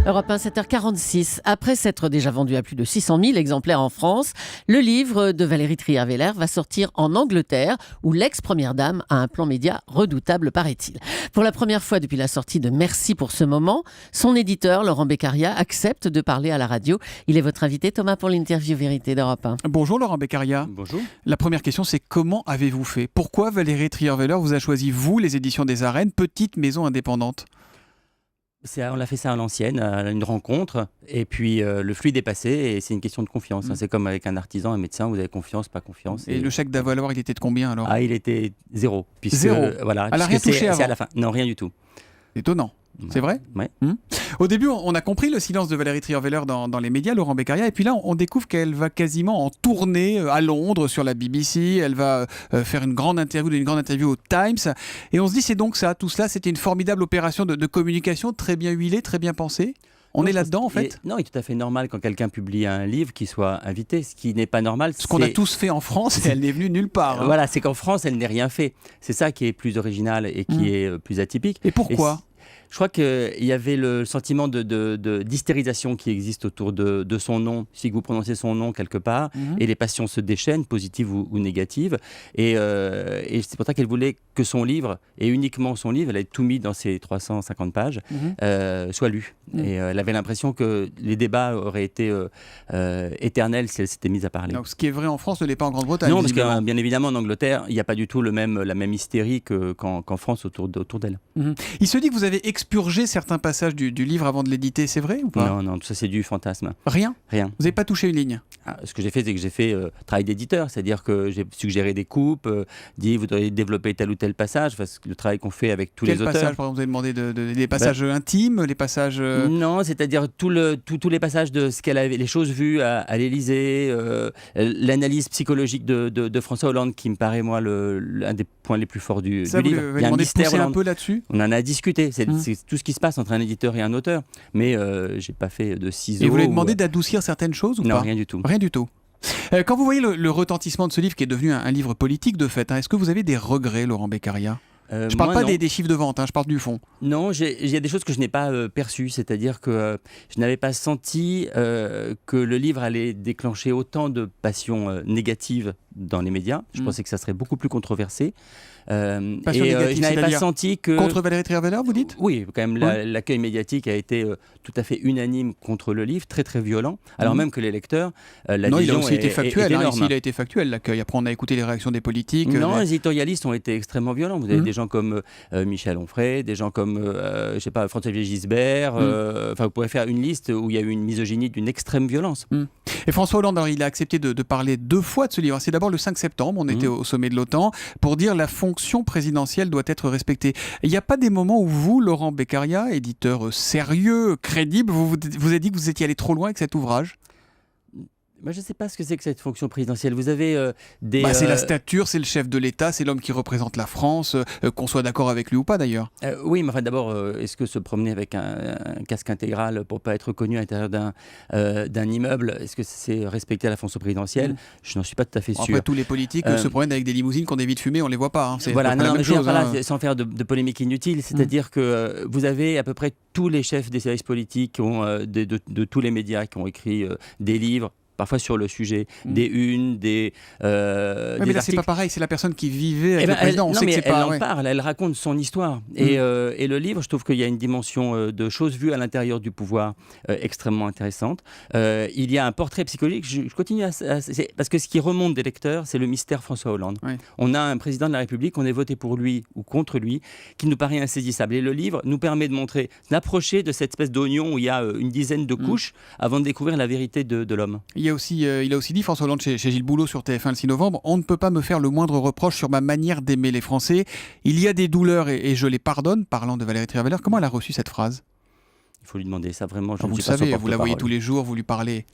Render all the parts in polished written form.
Europe 1, 7h46. Après s'être déjà vendu à plus de 600 000 exemplaires en France, le livre de Valérie Trierweiler va sortir en Angleterre, où l'ex-première dame a un plan média redoutable, paraît-il. Pour la première fois depuis la sortie de Merci pour ce moment, son éditeur, Laurent Beccaria, accepte de parler à la radio. Il est votre invité, Thomas, pour l'interview Vérité d'Europe 1. Bonjour Laurent Beccaria. Bonjour. La première question, c'est comment avez-vous fait ? Pourquoi Valérie Trierweiler vous a choisi, vous, les éditions des Arènes, petite maison indépendante ? On a fait ça à l'ancienne, à une rencontre, et puis le fluide est passé, et c'est une question de confiance. C'est comme avec un artisan, un médecin, vous avez confiance, pas confiance. Et le chèque d'avaloir, il était de combien alors ? Il était 0. Zéro. Voilà, Elle n'a rien touché avant ? C'est à la fin. Non, rien du tout. Étonnant. C'est vrai ? Ouais. Au début, on a compris le silence de Valérie Trierweiler dans les médias, Laurent Beccaria, et puis là, on découvre qu'elle va quasiment en tournée à Londres sur la BBC. Elle va faire une grande interview au Times, et on se dit c'est donc ça, tout cela, c'était une formidable opération de communication, très bien huilée, très bien pensée. On est là-dedans en fait ? Non, il est tout à fait normal quand quelqu'un publie un livre qu'il soit invité. Ce qui n'est pas normal, Ce qu'on a tous fait en France, et elle n'est venue nulle part. Voilà, c'est qu'en France, elle n'est rien fait. C'est ça qui est plus original et qui est plus atypique. Et pourquoi ? Je crois qu'il y avait le sentiment d'hystérisation qui existe autour de son nom. Si vous prononcez son nom quelque part, et les passions se déchaînent, positives ou négatives. Et c'est pour ça qu'elle voulait que son livre, et uniquement son livre, elle avait tout mis dans ses 350 pages, soit lu. Et elle avait l'impression que les débats auraient été éternels si elle s'était mise à parler. Donc, ce qui est vrai en France ne l'est pas en Grande-Bretagne. Non, parce que bien évidemment en Angleterre, il n'y a pas du tout la même hystérie qu'en France autour d'elle. Il se dit que vous avez expurgé certains passages du livre avant de l'éditer, c'est vrai ou pas ? Non, tout ça c'est du fantasme. Rien ? Rien. Vous n'avez pas touché une ligne ? Ce que j'ai fait, c'est que j'ai fait travail d'éditeur, c'est-à-dire que j'ai suggéré des coupes, dit vous devriez développer tel ou tel passage, parce que le travail qu'on fait avec tous les auteurs. Quel passage, par exemple, vous avez demandé des passages intimes, les passages... Non, c'est-à-dire tous les passages de ce qu'elle avait, les choses vues à l'Élysée, l'analyse psychologique de François Hollande, qui me paraît, moi, l'un des points les plus forts du livre. Vous avez demandé de pousser un peu là-dessus ? On en a discuté, c'est tout ce qui se passe entre un éditeur et un auteur, mais j'ai pas fait de ciseaux. Et vous lui avez demandé d'adoucir certaines choses ou pas ? Non, rien du tout. Rien du tout. Quand vous voyez le retentissement de ce livre qui est devenu un livre politique de fait, est-ce que vous avez des regrets, Laurent Beccaria ? Je ne parle pas des chiffres de vente, je parle du fond. Non, il y a des choses que je n'ai pas perçues, c'est-à-dire que je n'avais pas senti que le livre allait déclencher autant de passions négatives dans les médias. Je pensais que ça serait beaucoup plus controversé. Je n'avais pas senti que... Contre Valérie Trierweiler, vous dites ? Oui, quand même, l'accueil médiatique a été tout à fait unanime contre le livre, très très violent, alors même que les lecteurs, non, il a aussi été factuel, énorme. Ici, il a été factuel, l'accueil. Après, on a écouté les réactions des politiques. Non, les éditorialistes ont été extrêmement violents. Vous avez des gens comme Michel Onfray, des gens comme, François-Xavier Gisbert. Vous pourrez faire une liste où il y a eu une misogynie d'une extrême violence. Et François Hollande, alors, il a accepté de parler 2 fois de ce livre. C'est d'abord le 5 septembre, on était au sommet de l'OTAN, pour dire la fonction présidentielle doit être respectée. Il n'y a pas des moments où vous, Laurent Beccaria, éditeur sérieux, crédible, vous avez dit que vous étiez allé trop loin avec cet ouvrage ? Moi, je ne sais pas ce que c'est que cette fonction présidentielle. Vous avez c'est la stature, c'est le chef de l'État, c'est l'homme qui représente la France, qu'on soit d'accord avec lui ou pas d'ailleurs. Oui, mais enfin d'abord, est-ce que se promener avec un casque intégral pour ne pas être reconnu à l'intérieur d'un immeuble, est-ce que c'est respecter la fonction présidentielle ? Je n'en suis pas tout à fait sûr. Après, tous les politiques se promènent avec des limousines qui ont des vies de fumée, on ne les voit pas. Voilà, non, mais chose, sans faire de polémique inutile, c'est-à-dire que vous avez à peu près tous les chefs des services politiques qui ont, de tous les médias qui ont écrit des livres, parfois sur le sujet, des unes, des mais là, articles. c'est pas pareil, c'est la personne qui vivait avec le président. Elle en parle, elle raconte son histoire. Et le livre, je trouve qu'il y a une dimension de choses vues à l'intérieur du pouvoir extrêmement intéressante. Il y a un portrait psychologique, je continue parce que ce qui remonte des lecteurs, c'est le mystère François Hollande. Oui. On a un président de la République, on est voté pour lui ou contre lui, qui nous paraît insaisissable. Et le livre nous permet de montrer, d'approcher de cette espèce d'oignon où il y a une dizaine de couches avant de découvrir la vérité de l'homme. Il a aussi dit, François Hollande, chez Gilles Boulot sur TF1 le 6 novembre, on ne peut pas me faire le moindre reproche sur ma manière d'aimer les Français. Il y a des douleurs et je les pardonne, parlant de Valérie Trierweiler. Comment elle a reçu cette phrase ? Il faut lui demander ça vraiment. Je Vous ne le suis pas son savez, vous la voyez porte-parole. tous les jours, vous lui parlez.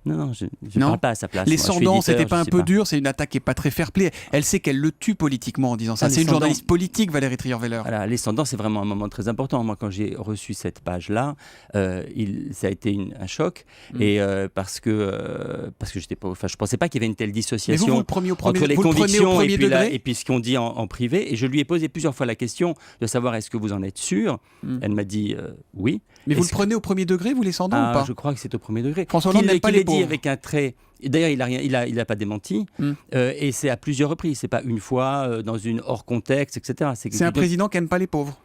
Non, je ne Non. parle pas à sa place. Les Moi, je suis Cendants, éditeur, c'était pas je un sais peu dur? C'est une attaque qui est pas très fair-play. Elle sait qu'elle le tue politiquement en disant ça. Ah, les C'est une Cendants- journaliste politique, Valérie Trierweiler. Voilà, les Cendants, c'est vraiment un moment très important. Moi, quand j'ai reçu cette page-là, ça a été un choc. Et parce que j'étais pas, enfin, je pensais pas qu'il y avait une telle Mais dissociation vous le prenez au premier, entre les vous le prenez au convictions premier degré? et puis ce qu'on dit en privé. Et je lui ai posé plusieurs fois la question de savoir est-ce que vous en êtes sûr. Elle m'a dit oui. Mais vous le Est-ce prenez au premier degré, vous, les Cendants, ou pas? Je crois que c'est au premier degré. François Hollande n'aime pas Qu'il les l'ait dit pauvres. avec un trait. D'ailleurs, il a pas démenti. Et c'est à plusieurs reprises. C'est pas une fois dans une hors contexte, etc. C'est un président qui n'aime pas les pauvres.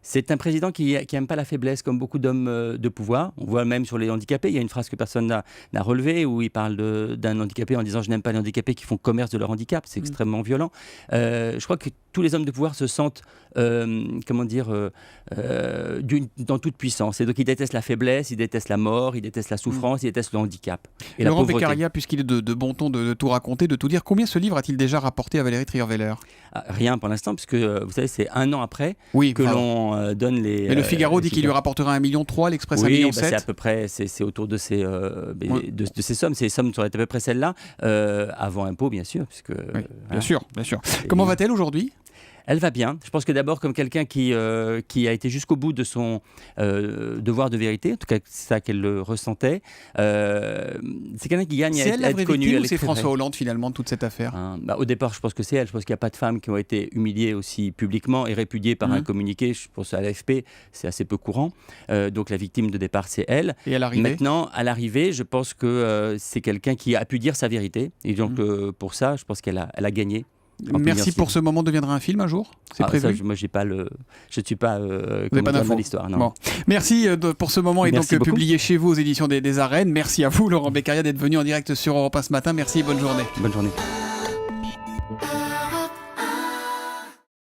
C'est un président qui n'aime pas la faiblesse, comme beaucoup d'hommes de pouvoir. On voit même sur les handicapés, il y a une phrase que personne n'a relevée, où il parle d'un handicapé en disant « je n'aime pas les handicapés qui font commerce de leur handicap ». C'est extrêmement violent. Je crois que tous les hommes de pouvoir se sentent, dans toute puissance. Et donc ils détestent la faiblesse, ils détestent la mort, ils détestent la souffrance, ils détestent le handicap. Et Laurent la pauvreté. Beccaria, puisqu'il est de bon ton de tout raconter, de tout dire, combien ce livre a-t-il déjà rapporté à Valérie Trierweiler? Rien pour l'instant, puisque vous savez, c'est 1 an après Oui, que pardon. l'on donne les... Mais le Figaro dit les qu'il lui rapportera 1,3 million, l'Express 1,7 Oui, million. c'est à peu près, c'est autour de ces, Oui. de ces sommes. Ces sommes seraient à peu près celles-là, avant impôt, bien sûr. Puisque, Oui, bien voilà. sûr, bien sûr. Comment va-t-elle aujourd'hui? Elle va bien. Je pense que d'abord, comme quelqu'un qui a été jusqu'au bout de son devoir de vérité, en tout cas c'est ça qu'elle le ressentait, c'est quelqu'un qui gagne C'est à elle la être vraie connu. victime elle ou est c'est très François vraie. Hollande finalement de toute cette affaire? Au départ, je pense que c'est elle. Je pense qu'il n'y a pas de femmes qui ont été humiliées aussi publiquement et répudiées par un communiqué. Je pense à l'AFP, c'est assez peu courant. Donc la victime de départ, c'est elle. Et à l'arrivée? Maintenant, à l'arrivée, je pense que c'est quelqu'un qui a pu dire sa vérité. Et donc pour ça, je pense qu'elle a gagné. Merci pour ce moment deviendra un film un jour? C'est prévu? Ça, moi, je ne suis pas Vous n'avez pas d'infos dans l'histoire. Non. Bon. Merci pour ce moment et Merci donc beaucoup. publié chez vous aux éditions des Arènes. Merci à vous Laurent Beccaria d'être venu en direct sur Europe 1 ce matin. Merci et bonne journée. Bonne journée.